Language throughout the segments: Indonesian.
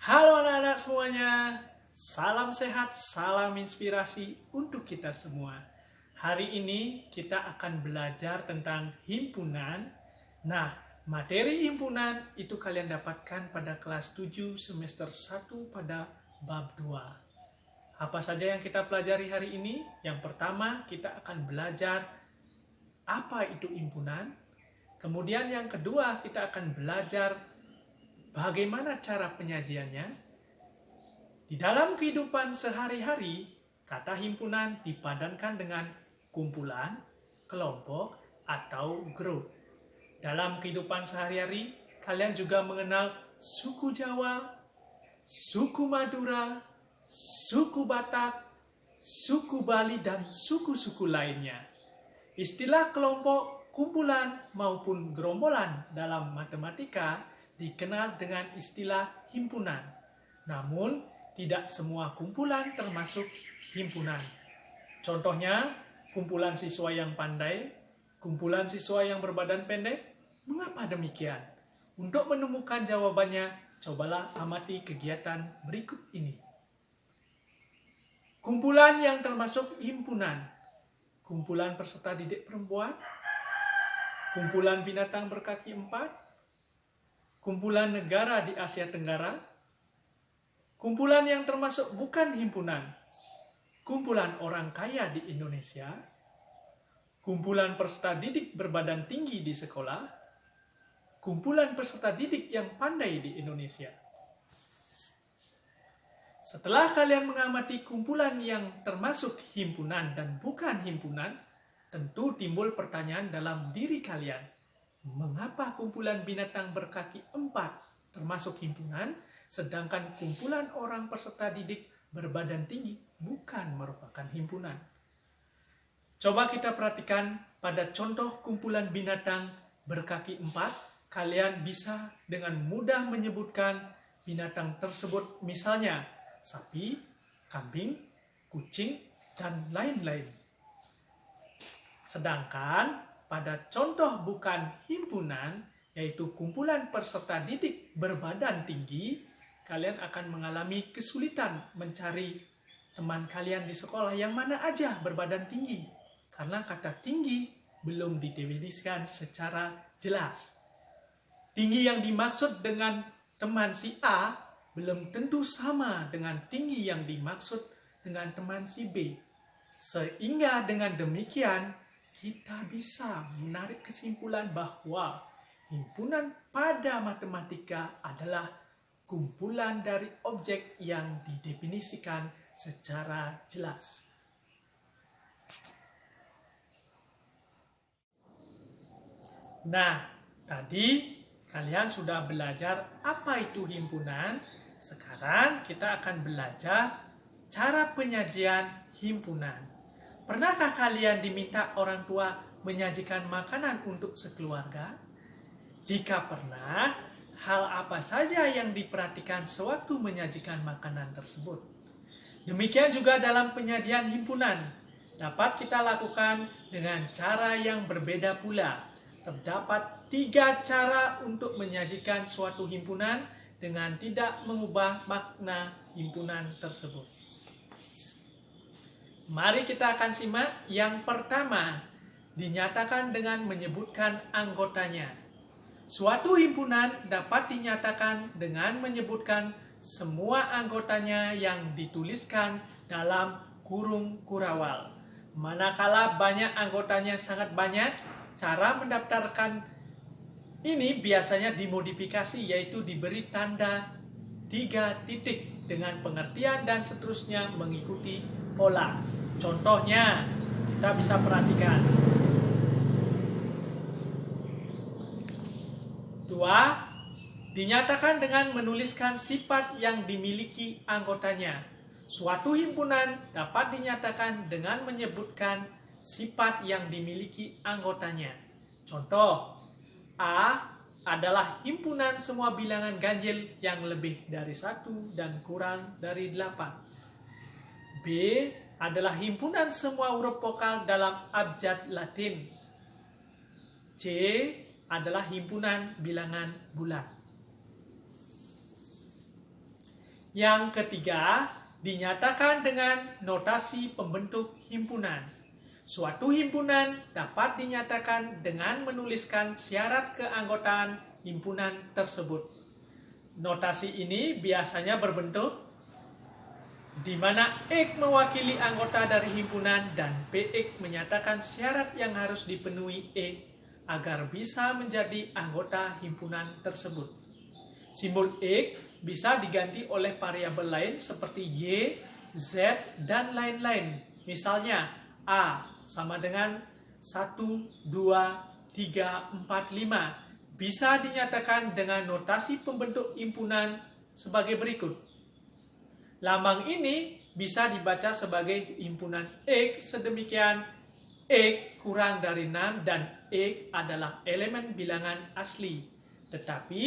Halo anak-anak semuanya, salam sehat, salam inspirasi untuk kita semua. Hari ini kita akan belajar tentang himpunan. Nah, materi himpunan itu kalian dapatkan pada kelas 7 semester 1 pada bab 2. Apa saja yang kita pelajari hari ini? Yang pertama, kita akan belajar apa itu himpunan. Kemudian yang kedua, kita akan belajar bagaimana cara penyajiannya? Di dalam kehidupan sehari-hari, kata himpunan dipadankan dengan kumpulan, kelompok, atau grup. Dalam kehidupan sehari-hari, kalian juga mengenal suku Jawa, suku Madura, suku Batak, suku Bali, dan suku-suku lainnya. Istilah kelompok, kumpulan, maupun gerombolan dalam matematika dikenal dengan istilah himpunan. Namun, tidak semua kumpulan termasuk himpunan. Contohnya, kumpulan siswa yang pandai, kumpulan siswa yang berbadan pendek. Mengapa demikian? Untuk menemukan jawabannya, cobalah amati kegiatan berikut ini. Kumpulan yang termasuk himpunan. Kumpulan peserta didik perempuan, kumpulan binatang berkaki 4, kumpulan negara di Asia Tenggara, kumpulan yang termasuk bukan himpunan, kumpulan orang kaya di Indonesia, kumpulan peserta didik berbadan tinggi di sekolah, kumpulan peserta didik yang pandai di Indonesia. Setelah kalian mengamati kumpulan yang termasuk himpunan dan bukan himpunan, tentu timbul pertanyaan dalam diri kalian. Mengapa kumpulan binatang berkaki 4 termasuk himpunan, sedangkan kumpulan orang peserta didik berbadan tinggi bukan merupakan himpunan? Coba kita perhatikan pada contoh kumpulan binatang berkaki 4, kalian bisa dengan mudah menyebutkan binatang tersebut, misalnya sapi, kambing, kucing, dan lain-lain. Sedangkan pada contoh bukan himpunan, yaitu kumpulan peserta didik berbadan tinggi, kalian akan mengalami kesulitan mencari teman kalian di sekolah yang mana aja berbadan tinggi. Karena kata tinggi belum didefinisikan secara jelas. Tinggi yang dimaksud dengan teman si A belum tentu sama dengan tinggi yang dimaksud dengan teman si B. Sehingga dengan demikian, kita bisa menarik kesimpulan bahwa himpunan pada matematika adalah kumpulan dari objek yang didefinisikan secara jelas. Nah, tadi kalian sudah belajar apa itu himpunan. Sekarang kita akan belajar cara penyajian himpunan. Pernahkah kalian diminta orang tua menyajikan makanan untuk sekeluarga? Jika pernah, hal apa saja yang diperhatikan sewaktu menyajikan makanan tersebut? Demikian juga dalam penyajian himpunan, dapat kita lakukan dengan cara yang berbeda pula. Terdapat 3 cara untuk menyajikan suatu himpunan dengan tidak mengubah makna himpunan tersebut. Mari kita akan simak. Yang pertama, dinyatakan dengan menyebutkan anggotanya. Suatu himpunan dapat dinyatakan dengan menyebutkan semua anggotanya yang dituliskan dalam kurung kurawal. Manakala banyak anggotanya sangat banyak, cara mendaftarkan ini biasanya dimodifikasi, yaitu diberi tanda 3 titik dengan pengertian dan seterusnya mengikuti pola. Contohnya, kita bisa perhatikan. 2. Dinyatakan dengan menuliskan sifat yang dimiliki anggotanya. Suatu himpunan dapat dinyatakan dengan menyebutkan sifat yang dimiliki anggotanya. Contoh, A adalah himpunan semua bilangan ganjil yang lebih dari 1 dan kurang dari 8. B adalah himpunan semua huruf vokal dalam abjad Latin. C adalah himpunan bilangan bulat. Yang ketiga, dinyatakan dengan notasi pembentuk himpunan. Suatu himpunan dapat dinyatakan dengan menuliskan syarat keanggotaan himpunan tersebut. Notasi ini biasanya berbentuk di mana X mewakili anggota dari himpunan dan PX menyatakan syarat yang harus dipenuhi X agar bisa menjadi anggota himpunan tersebut. Simbol X bisa diganti oleh variabel lain seperti Y, Z, dan lain-lain. Misalnya A sama dengan 1, 2, 3, 4, 5 bisa dinyatakan dengan notasi pembentuk himpunan sebagai berikut. Lambang ini bisa dibaca sebagai himpunan X sedemikian X kurang dari 6 dan X adalah elemen bilangan asli. Tetapi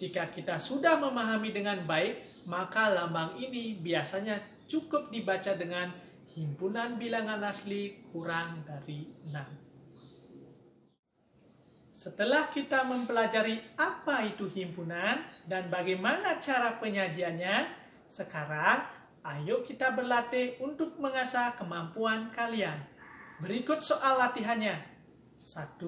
jika kita sudah memahami dengan baik, maka lambang ini biasanya cukup dibaca dengan himpunan bilangan asli kurang dari 6. Setelah kita mempelajari apa itu himpunan dan bagaimana cara penyajiannya, sekarang, ayo kita berlatih untuk mengasah kemampuan kalian. Berikut soal latihannya. 1.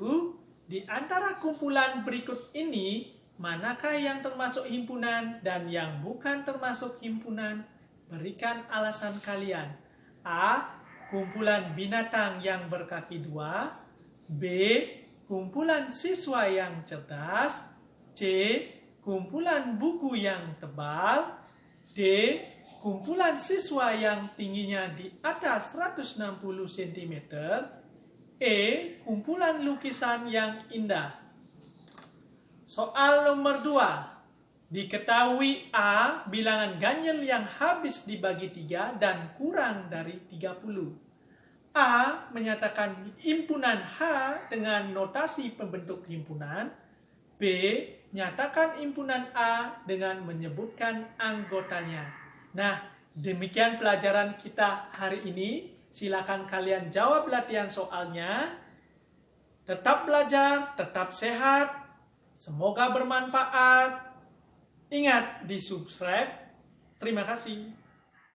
Di antara kumpulan berikut ini, manakah yang termasuk himpunan dan yang bukan termasuk himpunan? Berikan alasan kalian. A. Kumpulan binatang yang berkaki 2. B. Kumpulan siswa yang cerdas. C. Kumpulan buku yang tebal. D. Kumpulan siswa yang tingginya di atas 160 cm. E. Kumpulan lukisan yang indah. Soal nomor 2. Diketahui A. Bilangan ganjil yang habis dibagi 3 dan kurang dari 30. A. Menyatakan himpunan H dengan notasi pembentuk himpunan. B. Nyatakan himpunan A dengan menyebutkan anggotanya. Nah, demikian pelajaran kita hari ini. Silakan kalian jawab latihan soalnya. Tetap belajar, tetap sehat. Semoga bermanfaat. Ingat di subscribe. Terima kasih.